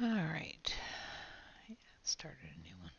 All right. Yeah, started a new one.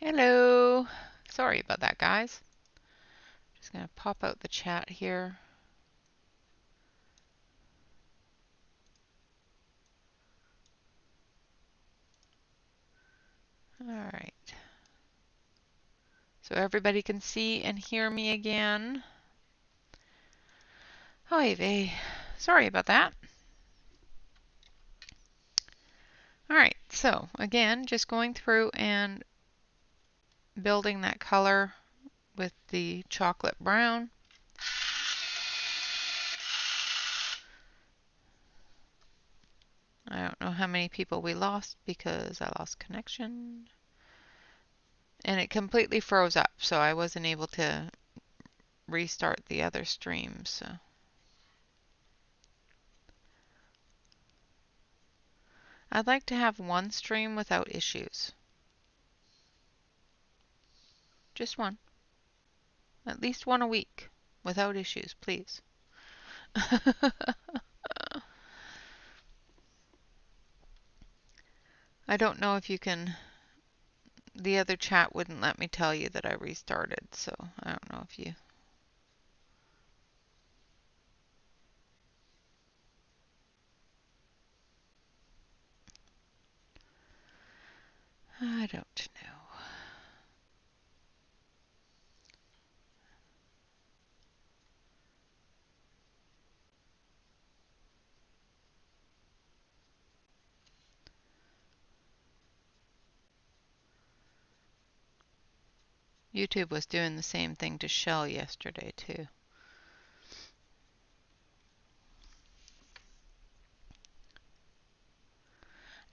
Hello. Sorry about that, guys. Just going to pop out the chat here. All right. So everybody can see and hear me again. Hi, Vay. Sorry about that. All right. So again, just going through and building that color with the chocolate brown. I don't know how many people we lost because I lost connection. And it completely froze up, so I wasn't able to restart the other stream. So I'd like to have one stream without issues. Just one. At least one a week without issues, please. I don't know if you can. The other chat wouldn't let me tell you that I restarted, so I don't know if you. I don't know. YouTube was doing the same thing to Shell yesterday, too.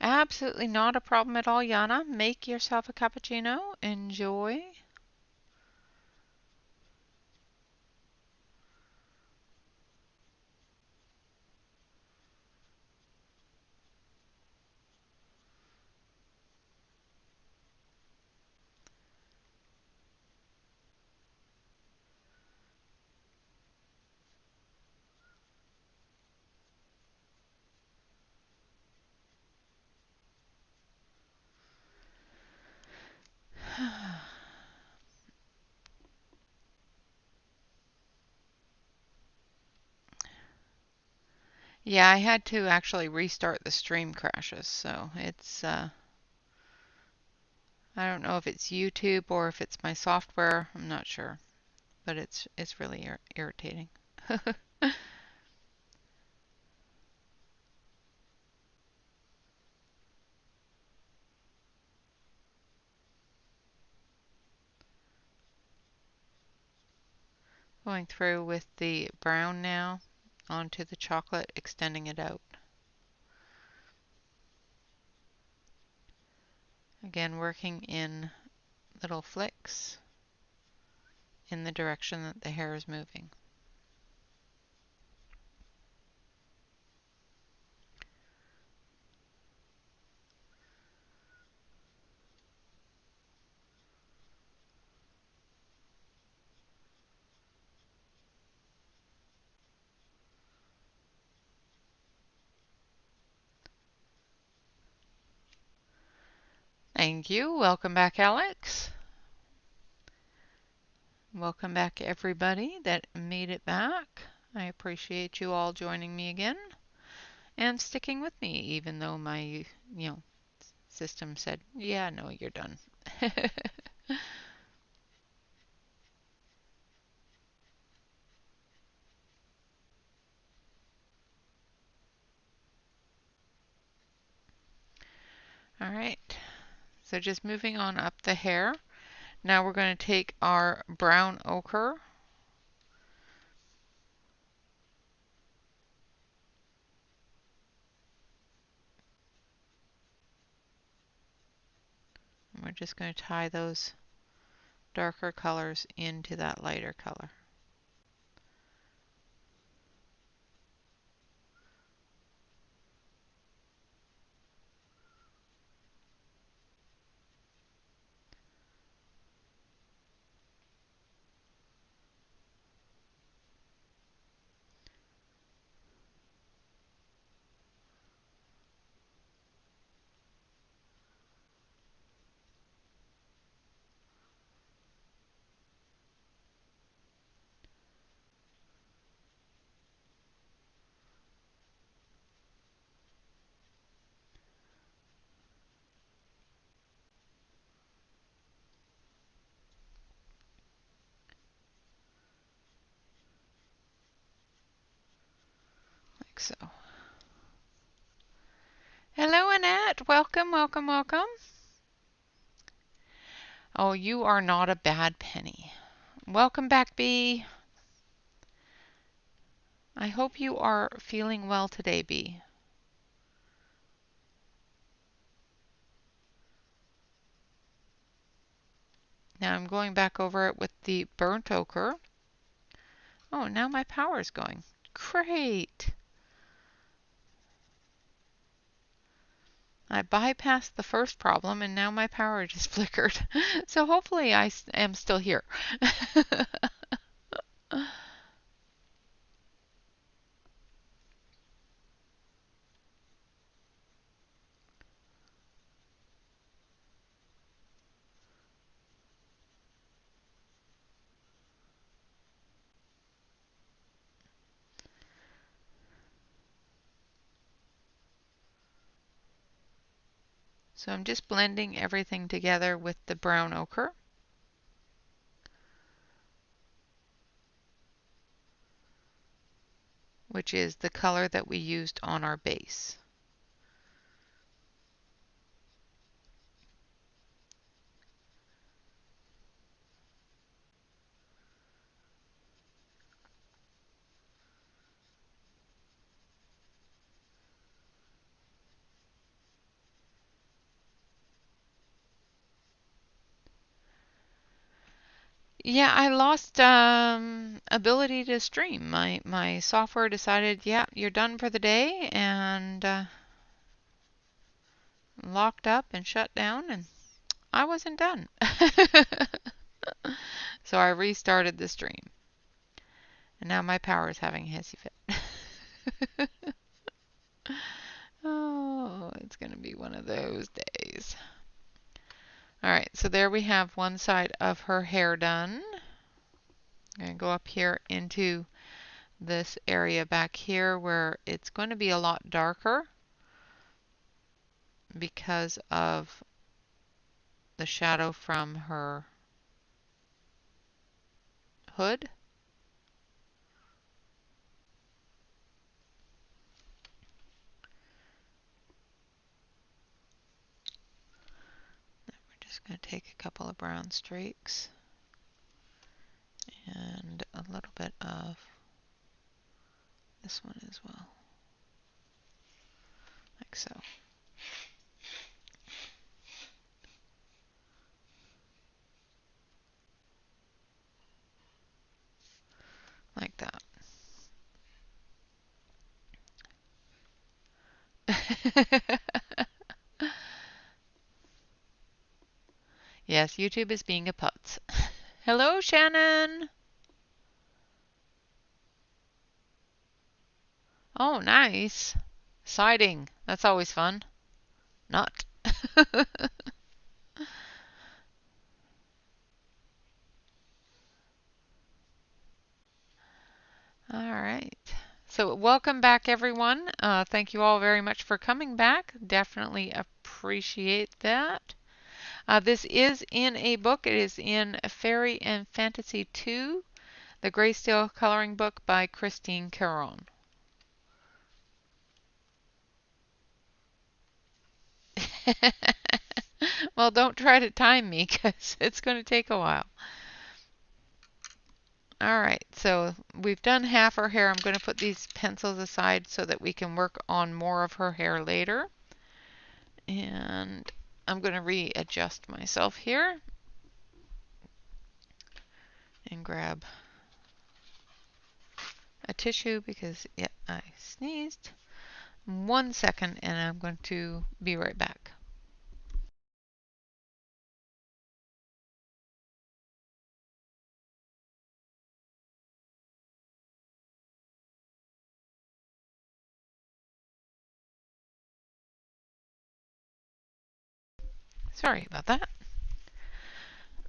Absolutely not a problem at all, Yana. Make yourself a cappuccino. Enjoy. Yeah, I had to actually restart the stream crashes, so it's I don't know if it's YouTube or if it's my software. I'm not sure, but it's really irritating. Going through with the brown now onto the chocolate, extending it out. Again, working in little flicks in the direction that the hair is moving. Thank you. Welcome back, Alex. Welcome back, everybody that made it back. I appreciate you all joining me again and sticking with me, even though my, system said, yeah, no, you're done. All right, so just moving on up the hair. Now we're going to take our brown ochre just going to tie those darker colors into that lighter color. Like so. Hello, Annette. Welcome, welcome, welcome. Oh, you are not a bad penny. Welcome back, Bee. I hope you are feeling well today, Bee. Now I'm going back over it with the burnt ochre. Oh, now my power is going. Great. I bypassed the first problem and now my power just flickered. So hopefully I am still here. So I'm just blending everything together with the brown ochre. Which is the color that we used on our base. Yeah, I lost ability to stream. My software decided, yeah, you're done for the day, and locked up and shut down, and I wasn't done. So I restarted the stream. And now my power is having a hissy fit. Oh, it's going to be one of those days. All right, so there we have one side of her hair done. I'm going to go up here into this area back here where it's going to be a lot darker because of the shadow from her hood. Then we're just going to take a couple of brown streaks and a little bit of this one as well, like so. Like that. Yes, YouTube is being a putz. Hello, Shannon. Oh, nice. Siding. That's always fun. Not. All right. So welcome back, everyone. Thank you all very much for coming back. Definitely appreciate that. This is in a book. It is in Fairy and Fantasy 2, the Grayscale Coloring Book by Christine Karron. Well, don't try to time me because it's going to take a while. All right, so we've done half her hair. I'm going to put these pencils aside so that we can work on more of her hair later. And I'm going to readjust myself here and grab a tissue because, yeah, I sneezed. 1 second, and I'm going to be right back. Sorry about that.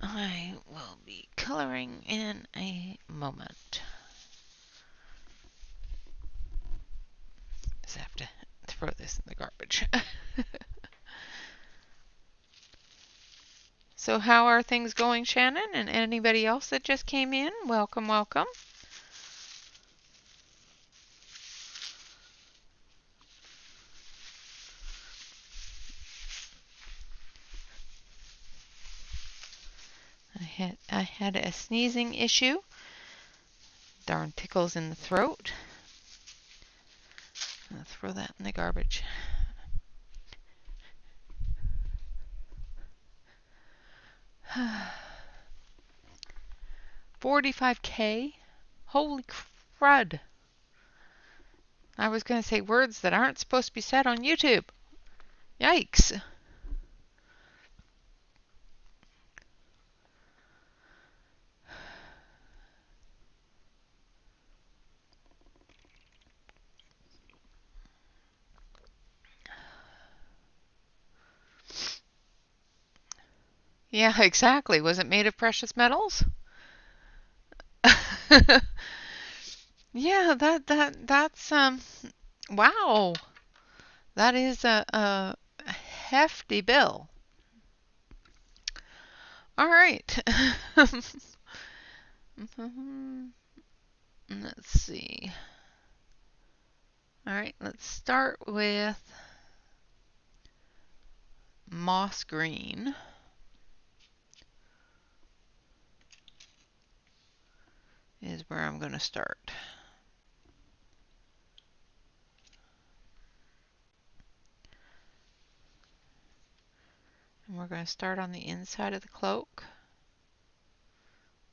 I will be coloring in a moment. Just have to throw this in the garbage. So how are things going, Shannon? And anybody else that just came in? Welcome, welcome. I had a sneezing issue. Darn tickles in the throat. I'll throw that in the garbage. $45K? Holy crud. I was going to say words that aren't supposed to be said on YouTube. Yikes. Yeah, exactly. Was it made of precious metals? Yeah, that's wow. That is a hefty bill. All right. Let's see. All right, let's start with moss green. Is where I'm going to start. And we're going to start on the inside of the cloak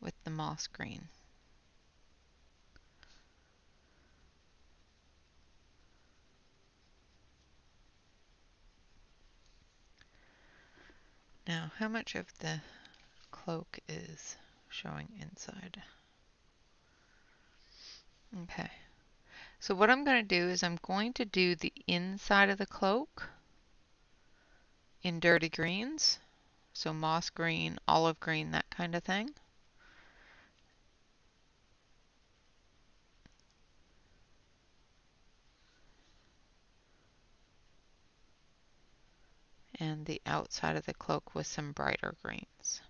with the moss green. Now, how much of the cloak is showing inside? Okay. So what I'm going to do is I'm going to do the inside of the cloak in dirty greens. So moss green, olive green, that kind of thing. And the outside of the cloak with some brighter greens.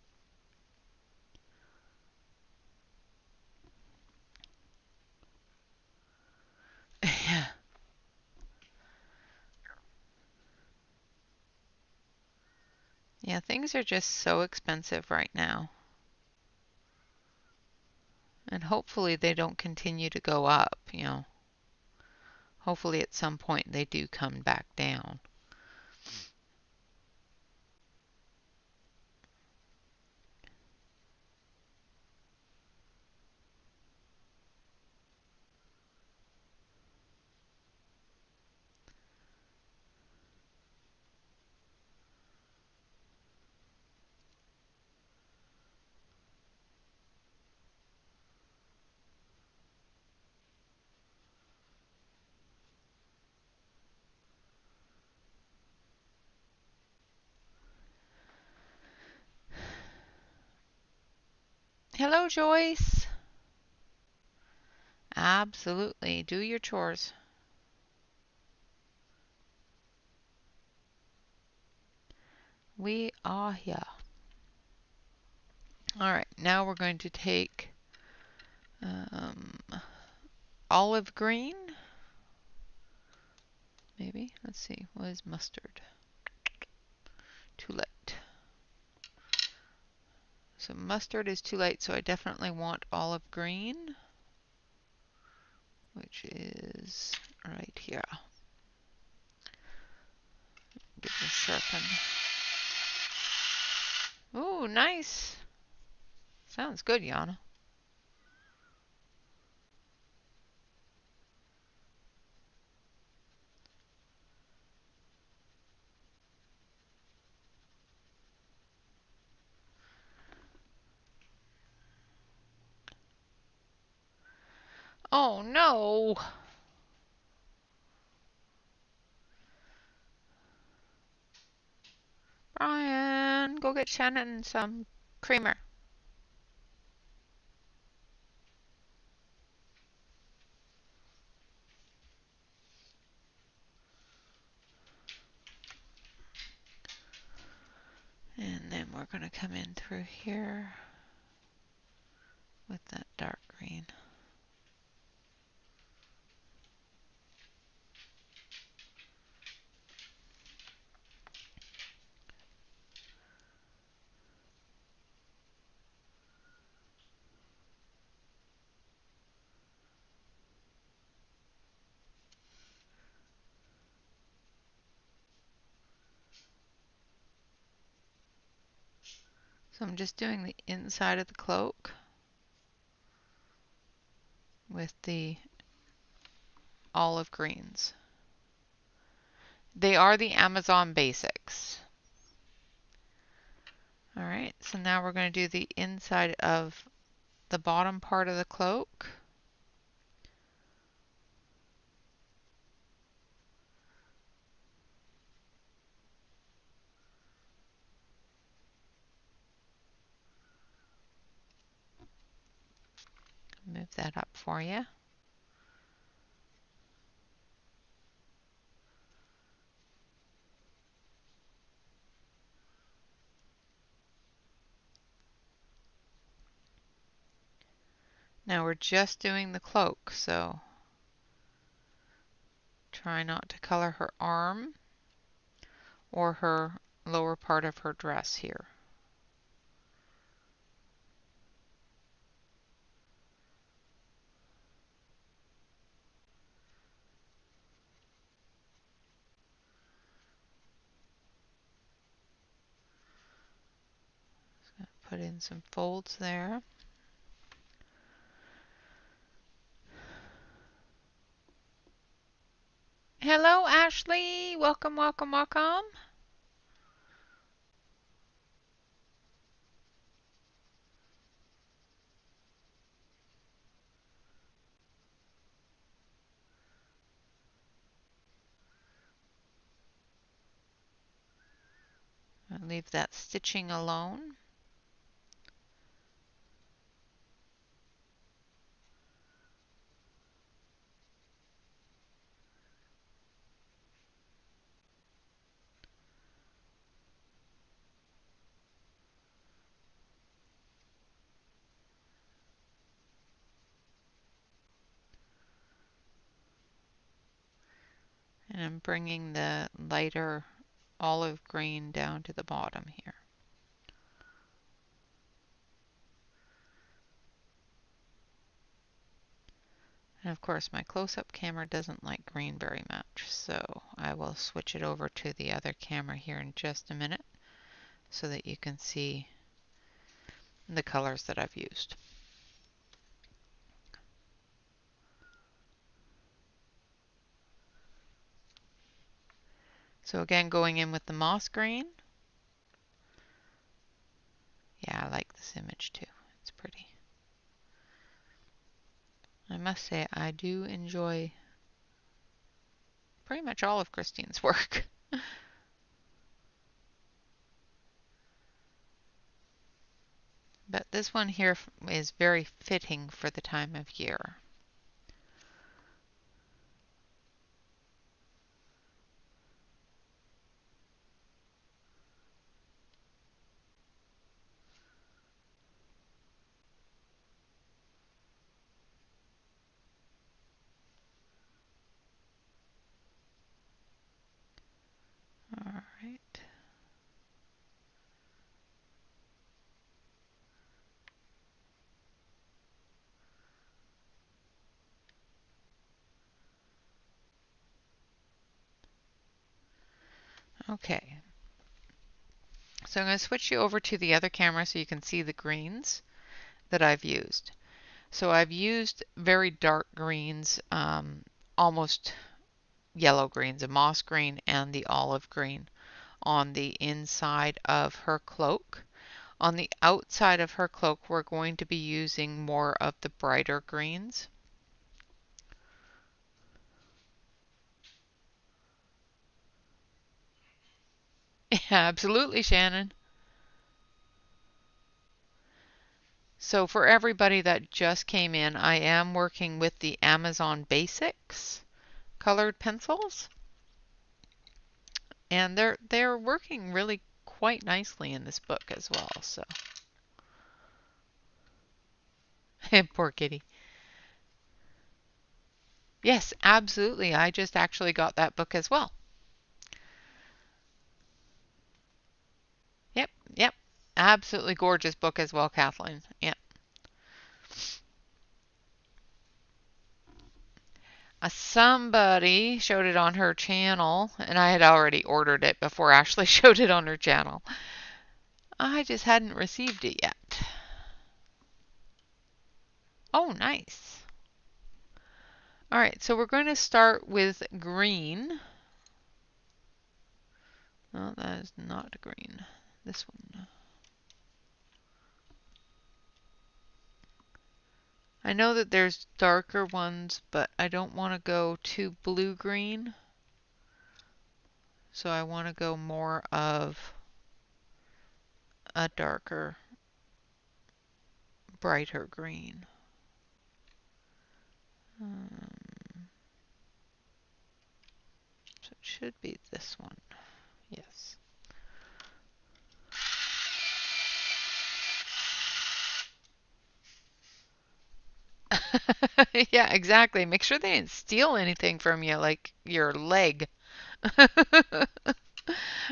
Yeah. Yeah, things are just so expensive right now. And hopefully they don't continue to go up, you know. Hopefully at some point they do come back down. Hello, Joyce. Absolutely. Do your chores. We are here. All right, now we're going to take olive green. Maybe. Let's see. What is mustard? Too light. So mustard is too light, so I definitely want olive green, which is right here. Give it a sharpen. Ooh, nice. Sounds good, Yana. Oh no! Brian, go get Shannon some creamer. And then we're going to come in through here with that dark green. So I'm just doing the inside of the cloak with the olive greens. They are the Amazon Basics. All right, so now we're going to do the inside of the bottom part of the cloak. Move that up for you. Now we're just doing the cloak, so try not to color her arm or her lower part of her dress here. Just going to put in some folds there. Hello, Ashley. Welcome, welcome, welcome. I'll leave that stitching alone. And I'm bringing the lighter olive green down to the bottom here. And of course my close-up camera doesn't like green very much, so I will switch it over to the other camera here in just a minute so that you can see the colors that I've used. So again, going in with the moss green. Yeah, I like this image too. It's pretty. I must say I do enjoy pretty much all of Christine's work. But this one here is very fitting for the time of year. All right. Okay. So I'm going to switch you over to the other camera so you can see the greens that I've used. So I've used very dark greens, almost yellow greens, a moss green and the olive green on the inside of her cloak. On the outside of her cloak, we're going to be using more of the brighter greens. Absolutely, Shannon. So for everybody that just came in, I am working with the Amazon Basics colored pencils, and they're working really quite nicely in this book as well. So poor kitty. Yes, absolutely. I just actually got that book as well. Yep, yep. Absolutely gorgeous book as well, Kathleen. Yep. Somebody showed it on her channel, and I had already ordered it before Ashley showed it on her channel. I just hadn't received it yet. Oh, nice. All right, so we're going to start with green. Oh, that is not green. This one. I know that there's darker ones, but I don't want to go too blue-green. So I want to go more of a darker, brighter green. So it should be this one. Yes. Yeah, exactly. Make sure they didn't steal anything from you, like your leg. All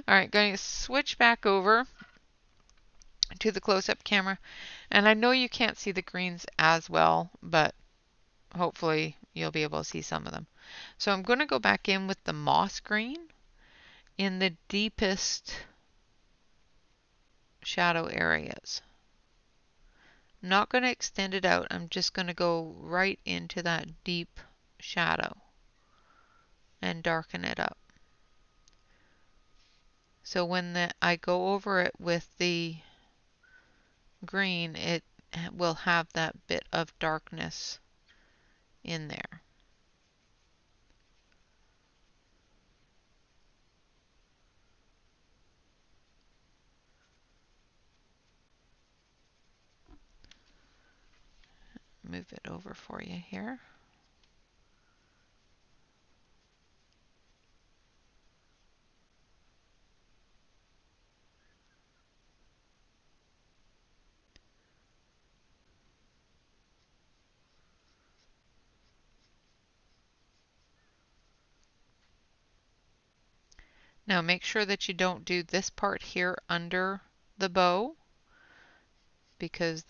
right, going to switch back over to the close-up camera. And I know you can't see the greens as well, but hopefully you'll be able to see some of them. So I'm going to go back in with the moss green in the deepest shadow areas. I'm not going to extend it out. I'm just going to go right into that deep shadow and darken it up. So when I go over it with the green, it will have that bit of darkness in there. Move it over for you here. Now make sure that you don't do this part here under the bow, because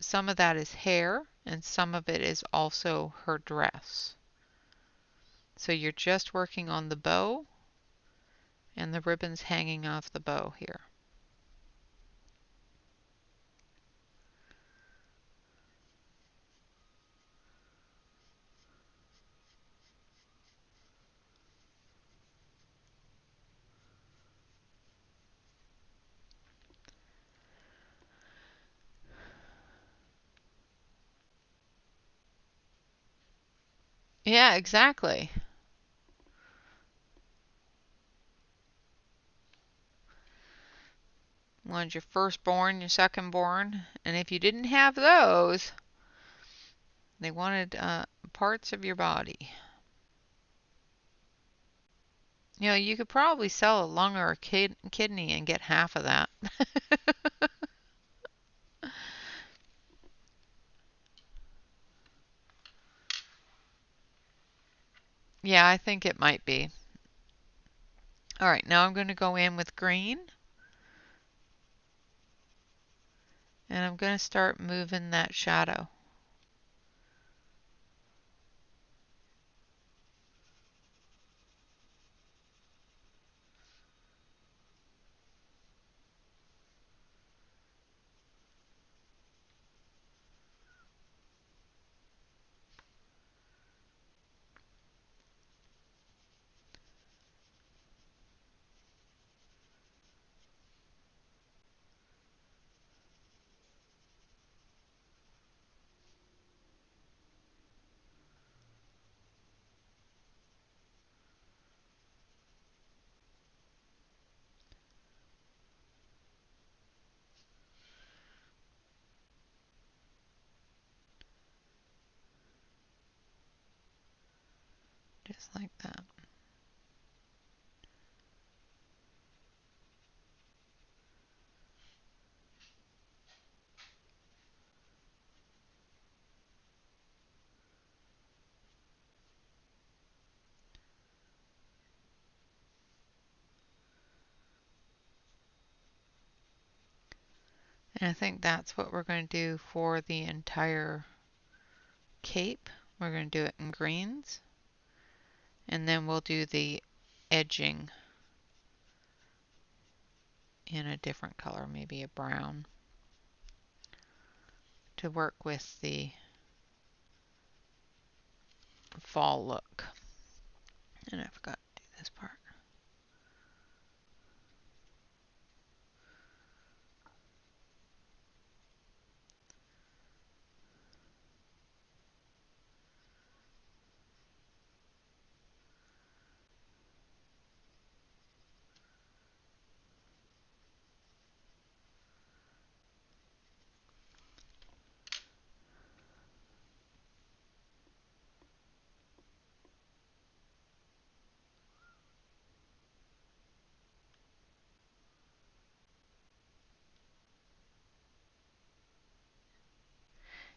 some of that is hair and some of it is also her dress. So you're just working on the bow and the ribbons hanging off the bow here. Yeah, exactly. One's your firstborn, your secondborn, and if you didn't have those, they wanted parts of your body. You know, you could probably sell a lung or a kidney and get half of that. Yeah, I think it might be. All right, now I'm going to go in with green. And I'm going to start moving that shadow. just like that. And I think that's what we're going to do for the entire cape. We're going to do it in greens, and then we'll do the edging in a different color, maybe a brown, to work with the fall look. And I forgot to do this part.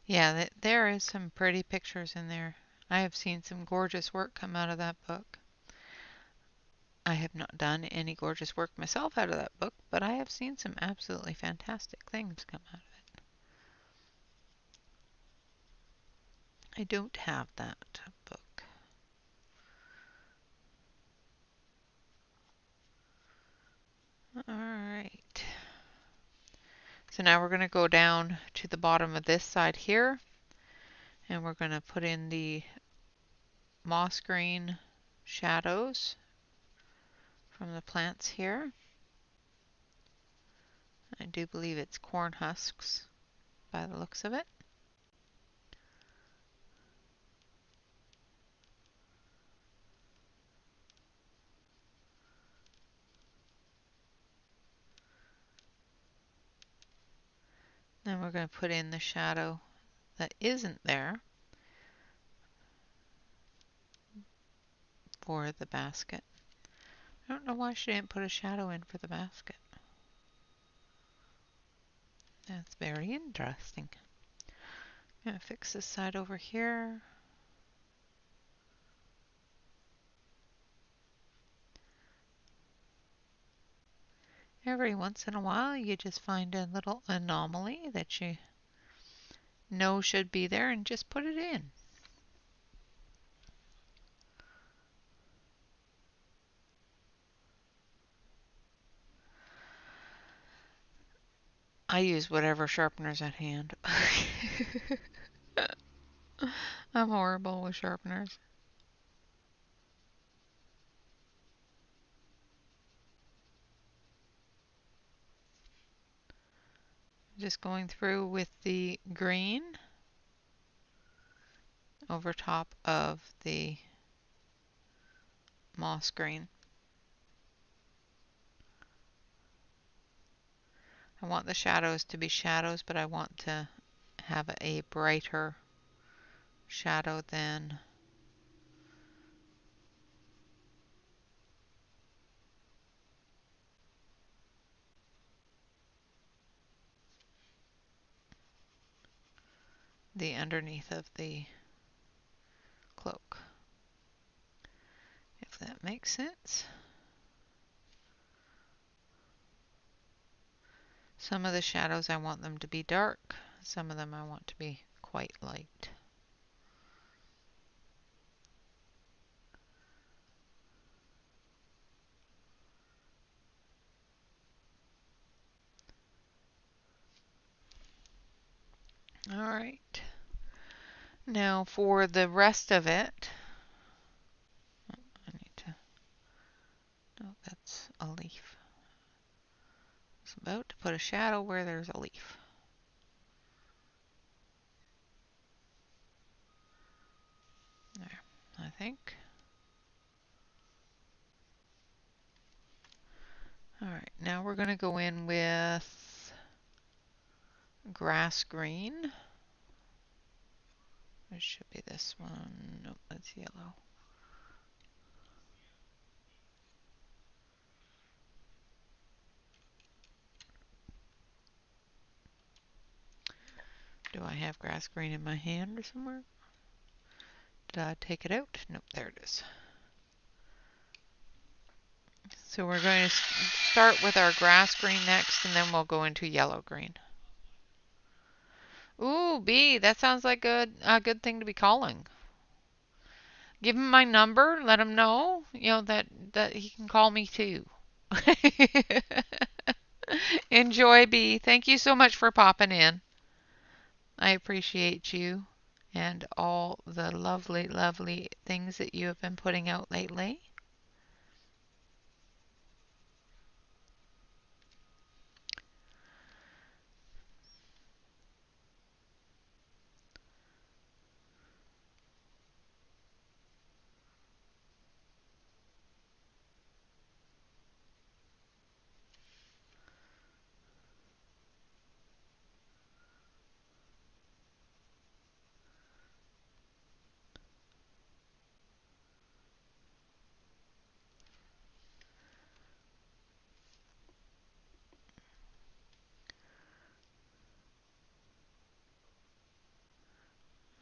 Yeah, there is some pretty pictures in there. I have seen some gorgeous work come out of that book. I have not done any gorgeous work myself out of that book, but I have seen some absolutely fantastic things come out of it. I don't have that book. Alright. So now we're going to go down to the bottom of this side here, and we're going to put in the moss green shadows from the plants here. I do believe it's corn husks by the looks of it. Then we're going to put in the shadow that isn't there for the basket. I don't know why she didn't put a shadow in for the basket. That's very interesting. I'm going to fix this side over here. Every once in a while you just find a little anomaly that you know should be there and just put it in. I use whatever sharpener's at hand. I'm horrible with sharpeners. Just going through with the green over top of the moss green. I want the shadows to be shadows, but I want to have a brighter shadow than the underneath of the cloak, if that makes sense. Some of the shadows I want them to be dark, some of them I want to be quite light. Alright, now for the rest of it, I need to, no, that's a leaf. I was about to put a shadow where there's a leaf. There, I think. Alright, now we're going to go in with grass green. It should be this one. Nope, that's yellow. Do I have grass green in my hand or somewhere? Did I take it out? Nope, there it is. So we're going to start with our grass green next, and then we'll go into yellow green. Ooh, B, that sounds like a good thing to be calling. Give him my number, let him know, that he can call me too. Enjoy, B. Thank you so much for popping in. I appreciate you and all the lovely, lovely things that you have been putting out lately.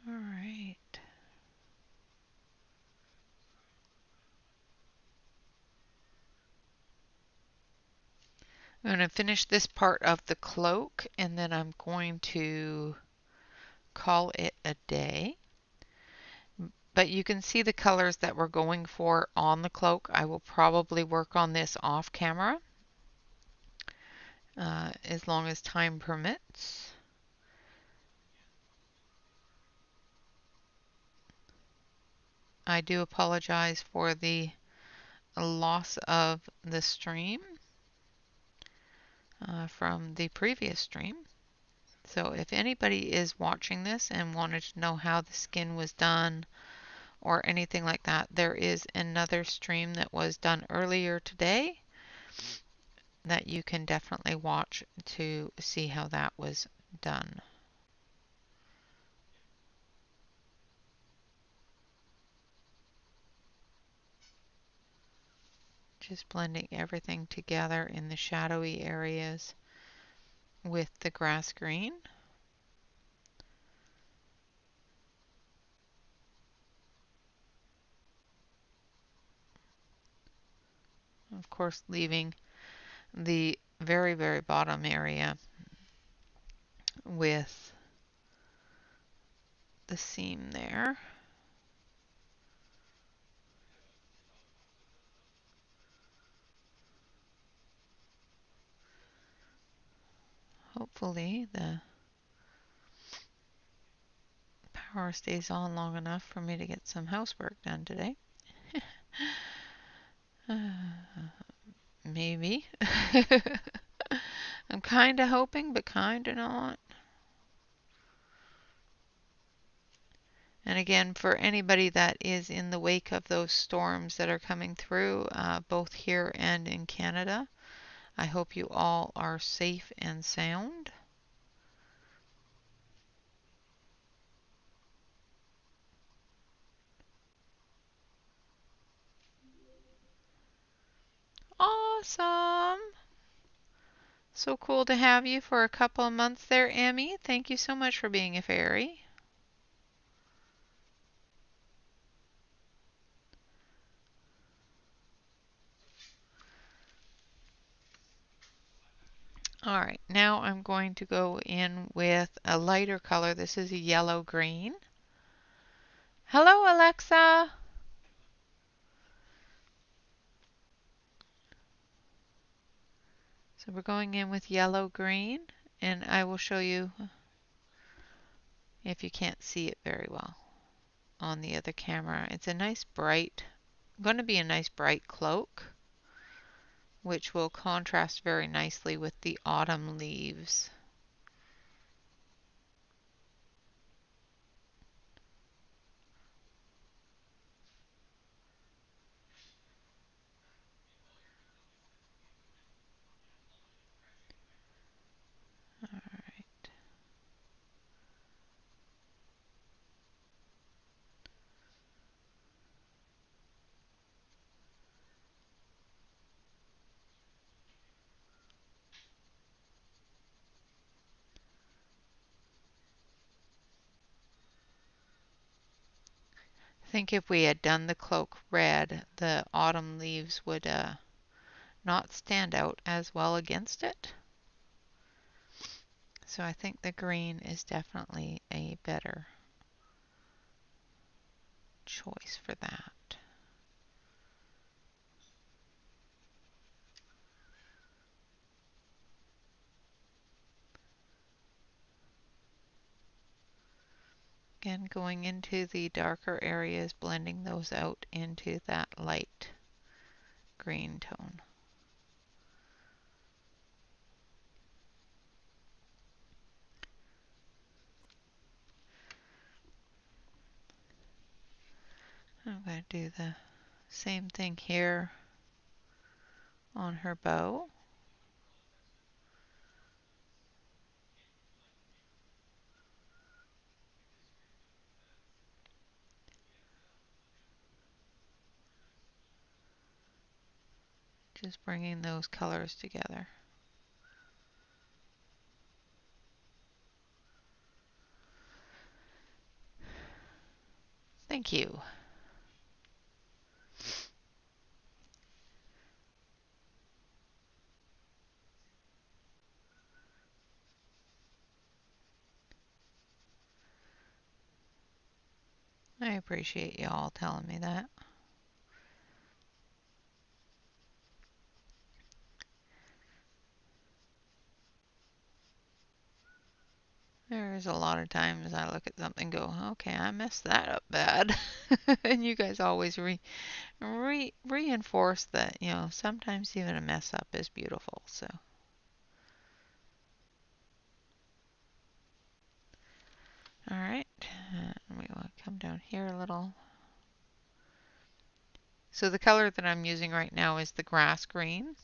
All right. I'm going to finish this part of the cloak, and then I'm going to call it a day. But you can see the colors that we're going for on the cloak. I will probably work on this off camera as long as time permits. I do apologize for the loss of the stream from the previous stream. So if anybody is watching this and wanted to know how the skin was done or anything like that, there is another stream that was done earlier today that you can definitely watch to see how that was done. Just blending everything together in the shadowy areas with the grass green. Of course, leaving the very, very bottom area with the seam there. Hopefully the power stays on long enough for me to get some housework done today. Maybe. I'm kind of hoping, but kind of not. And again, for anybody that is in the wake of those storms that are coming through, both here and in Canada, I hope you all are safe and sound. Awesome! So cool to have you for a couple of months there, Emmy. Thank you so much for being a fairy. All right, now I'm going to go in with a lighter color. This is a yellow green. Hello, Alexa. So we're going in with yellow green, and I will show you if you can't see it very well on the other camera. It's a nice bright, going to be a nice bright cloak, which will contrast very nicely with the autumn leaves. All right. think if we had done the cloak red, the autumn leaves would not stand out as well against it. So I think the green is definitely a better choice for that. Again, going into the darker areas, blending those out into that light green tone. I'm going to do the same thing here on her bow. Just bringing those colors together. Thank you. I appreciate you all telling me that. There's a lot of times I look at something and go, okay, I messed that up bad. And you guys always reinforce that, you know, sometimes even a mess up is beautiful. So, all right, we will come down here a little. So the color that I'm using right now is the grass green.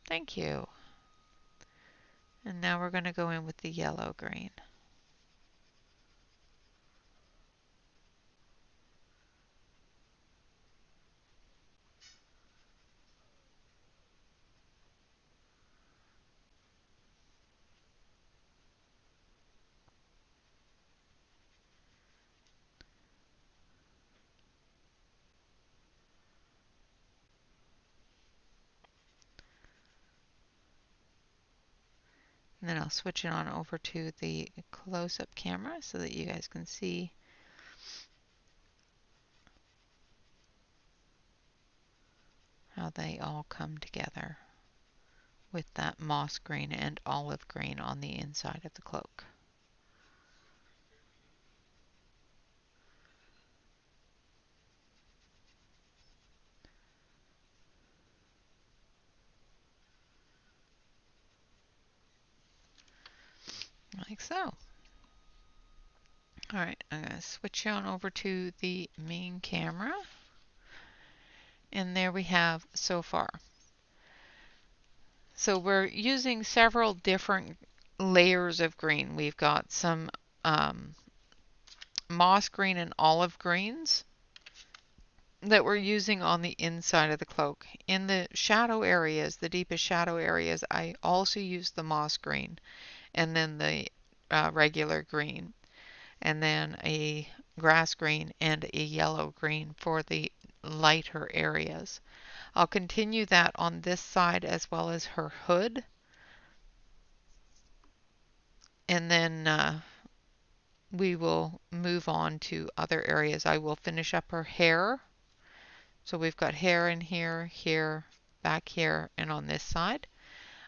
Thank you. And now we're going to go in with the yellow green. And then I'll switch it on over to the close-up camera so that you guys can see how they all come together with that moss green and olive green on the inside of the cloak. Like so. Alright, I'm going to switch on over to the main camera. And there we have so far. So we're using several different layers of green. We've got some moss green and olive greens that we're using on the inside of the cloak. In the shadow areas, the deepest shadow areas, I also use the moss green and then the regular green, and then a grass green and a yellow green for the lighter areas. I'll continue that on this side as well as her hood, and then we will move on to other areas. I will finish up her hair. So we've got hair in here, here, back here, and on this side.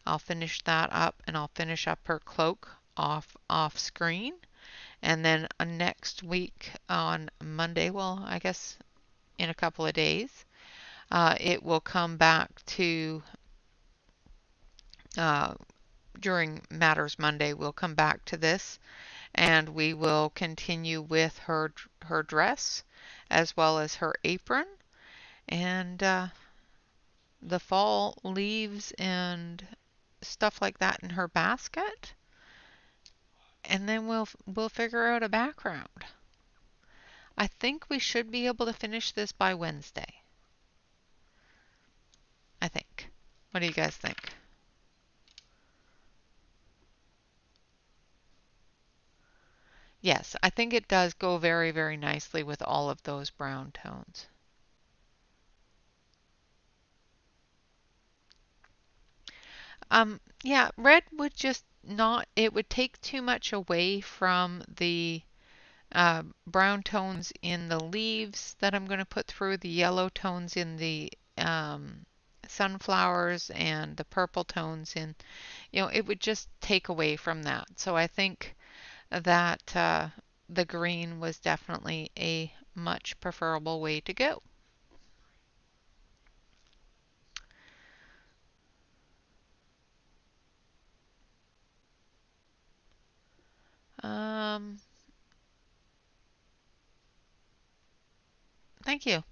I'll finish that up, and I'll finish up her cloak off screen. And then next week on Monday, well, I guess in a couple of days, it will come back to, during Matters Monday, we'll come back to this, and we will continue with her dress as well as her apron, and the fall leaves and stuff like that in her basket, and then we'll figure out a background. I think we should be able to finish this by Wednesday. I think. What do you guys think? Yes, I think it does go very, very nicely with all of those brown tones. Yeah, red would just not, it would take too much away from the brown tones in the leaves that I'm going to put through, the yellow tones in the sunflowers, and the purple tones in, it would just take away from that. So I think that the green was definitely a much preferable way to go. Um, Thank you.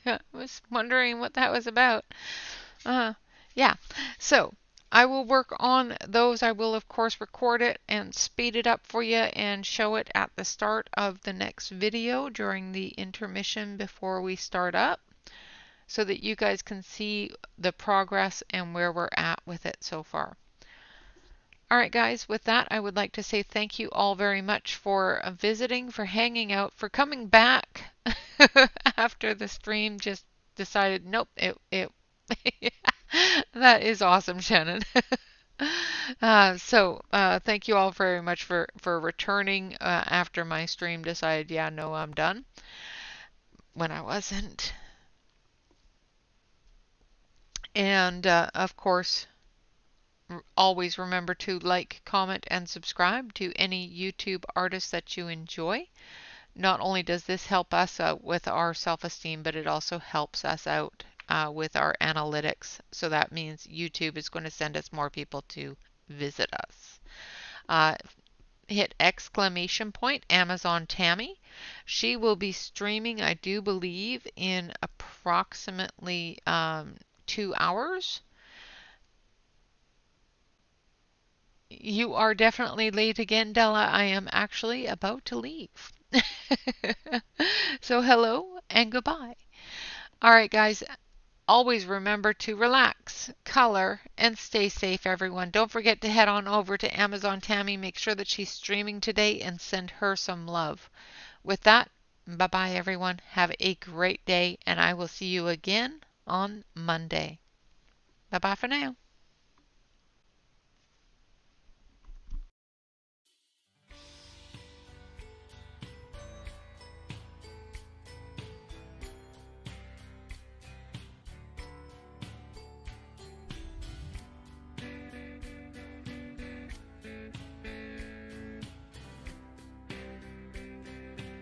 I was wondering what that was about. Uh, yeah. So I will work on those. I will, of course, record it and speed it up for you and show it at the start of the next video during the intermission before we start up, so that you guys can see the progress and where we're at with it so far. All right, guys, with that, I would like to say thank you all very much for visiting, for hanging out, for coming back after the stream just decided, nope, it that is awesome, Shannon. Thank you all very much for returning after my stream decided, yeah, no, I'm done, when I wasn't. And of course, always remember to like, comment, and subscribe to any YouTube artists that you enjoy. Not only does this help us out with our self-esteem, but it also helps us out with our analytics. So that means YouTube is going to send us more people to visit us. Uh, Hit exclamation point Amazon Tammy. She will be streaming, I do believe, in approximately 2 hours. You are definitely late again, Della. I am actually about to leave. So hello and goodbye. All right, guys, always remember to relax, color, and stay safe, everyone. Don't forget to head on over to Amazon Tammy. Make sure that she's streaming today and send her some love. With that, bye-bye, everyone. Have a great day, and I will see you again on Monday. Bye-bye for now.